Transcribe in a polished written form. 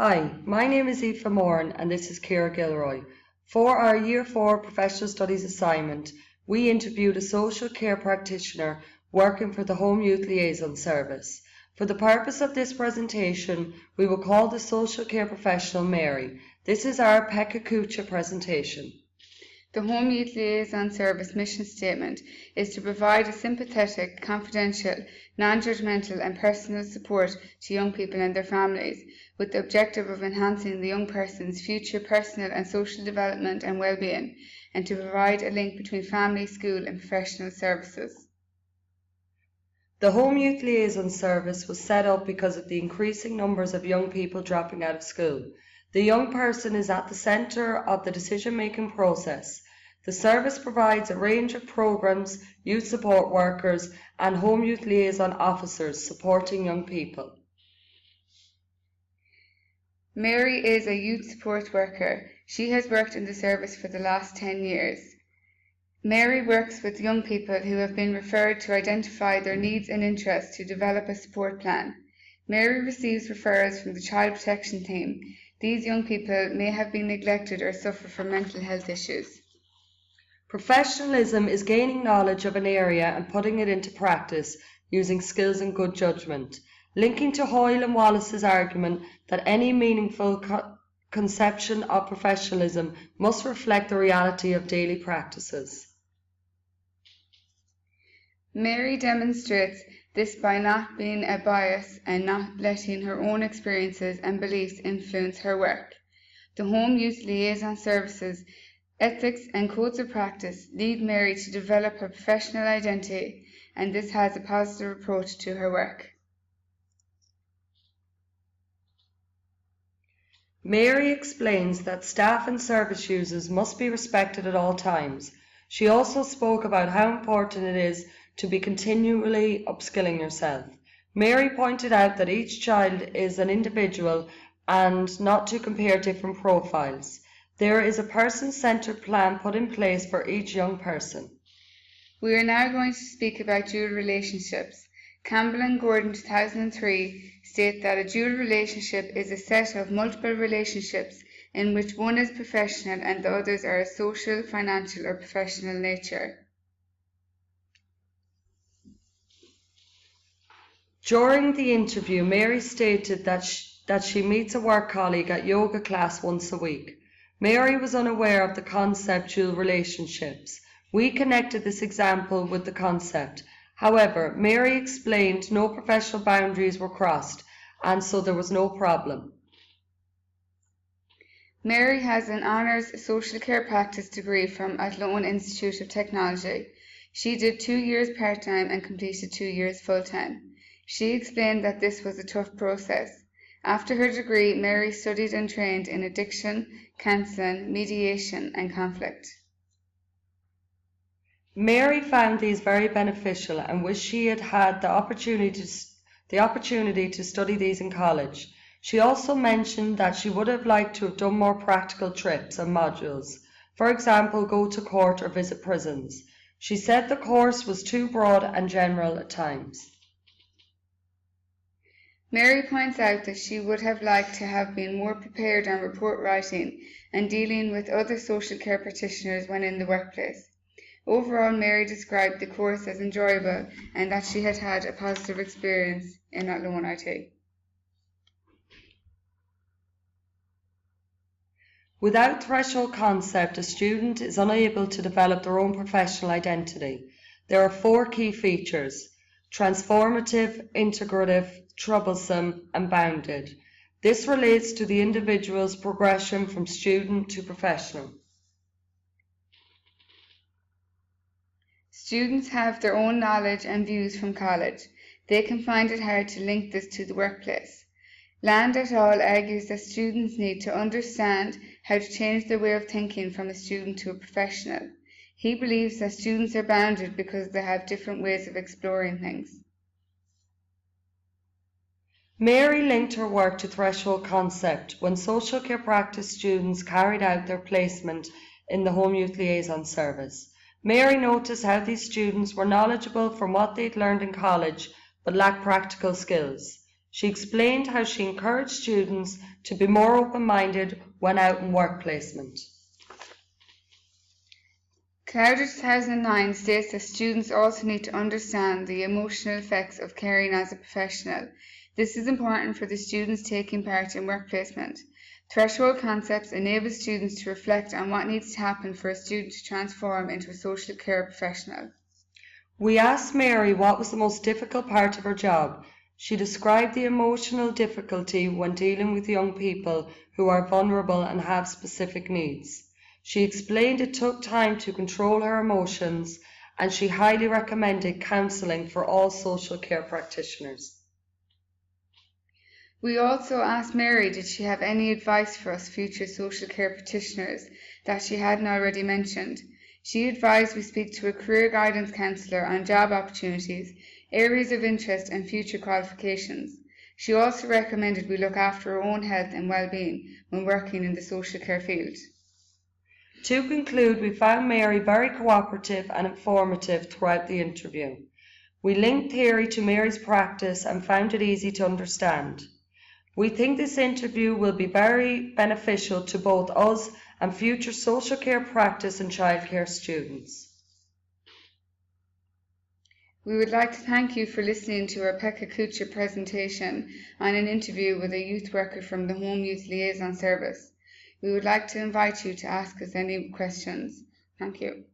Hi, my name is Aoife Moran and this is Ciara Gilroy. For our Year 4 Professional Studies assignment, we interviewed a social care practitioner working for the Home Youth Liaison Service. For the purpose of this presentation, we will call the social care professional Mary. This is our Pekka Kucha presentation. The Home Youth Liaison Service mission statement is to provide a sympathetic, confidential, non-judgmental and personal support to young people and their families, with the objective of enhancing the young person's future personal and social development and well-being, and to provide a link between family, school and professional services. The Home Youth Liaison Service was set up because of the increasing numbers of young people dropping out of school. The young person is at the centre of the decision-making process. The service provides a range of programs, youth support workers and home youth liaison officers supporting young people. Mary is a youth support worker. She has worked in the service for the last 10 years. Mary works with young people who have been referred to identify their needs and interests to develop a support plan. Mary receives referrals from the Child Protection Team. These young people may have been neglected or suffer from mental health issues. Professionalism is gaining knowledge of an area and putting it into practice using skills and good judgment, linking to Hoyle and Wallace's argument that any meaningful conception of professionalism must reflect the reality of daily practices. Mary demonstrates this by not being a bias and not letting her own experiences and beliefs influence her work. The Home Youth Liaison Services ethics and codes of practice lead Mary to develop her professional identity, and this has a positive approach to her work. Mary explains that staff and service users must be respected at all times. She also spoke about how important it is to be continually upskilling yourself. Mary pointed out that each child is an individual and not to compare different profiles. There is a person-centered plan put in place for each young person. We are now going to speak about dual relationships. Campbell and Gordon 2003 state that a dual relationship is a set of multiple relationships in which one is professional and the others are of social, financial or professional nature. During the interview, Mary stated that she meets a work colleague at yoga class once a week. Mary was unaware of the concept dual relationships. We connected this example with the concept. However, Mary explained no professional boundaries were crossed, and so there was no problem. Mary has an honours social care practice degree from Athlone Institute of Technology. She did 2 years part-time and completed 2 years full-time. She explained that this was a tough process. After her degree, Mary studied and trained in addiction, counselling, mediation and conflict. Mary found these very beneficial and wished she had had the opportunity to study these in college. She also mentioned that she would have liked to have done more practical trips and modules, for example, go to court or visit prisons. She said the course was too broad and general at times. Mary points out that she would have liked to have been more prepared on report writing and dealing with other social care practitioners when in the workplace. Overall, Mary described the course as enjoyable and that she had had a positive experience in Athlone IT. Without threshold concept, a student is unable to develop their own professional identity. There are 4 key features: transformative, integrative, troublesome and bounded. This relates to the individual's progression from student to professional. Students have their own knowledge and views from college. They can find it hard to link this to the workplace. Land et al. Argues that students need to understand how to change their way of thinking from a student to a professional. He believes that students are bounded because they have different ways of exploring things. Mary linked her work to threshold concept when social care practice students carried out their placement in the Home Youth Liaison Service. Mary noticed how these students were knowledgeable from what they'd learned in college but lacked practical skills. She explained how she encouraged students to be more open-minded when out in work placement. Clouder 2009 states that students also need to understand the emotional effects of caring as a professional. This is important for the students taking part in work placement. Threshold concepts enable students to reflect on what needs to happen for a student to transform into a social care professional. We asked Mary what was the most difficult part of her job. She described the emotional difficulty when dealing with young people who are vulnerable and have specific needs. She explained it took time to control her emotions, and she highly recommended counselling for all social care practitioners. We also asked Mary did she have any advice for us future social care practitioners that she hadn't already mentioned. She advised we speak to a career guidance counsellor on job opportunities, areas of interest and future qualifications. She also recommended we look after our own health and well-being when working in the social care field. To conclude, we found Mary very cooperative and informative throughout the interview. We linked theory to Mary's practice and found it easy to understand. We think this interview will be very beneficial to both us and future social care practice and childcare students. We would like to thank you for listening to our Pekka Kucha presentation on an interview with a youth worker from the Home Youth Liaison Service. We would like to invite you to ask us any questions. Thank you.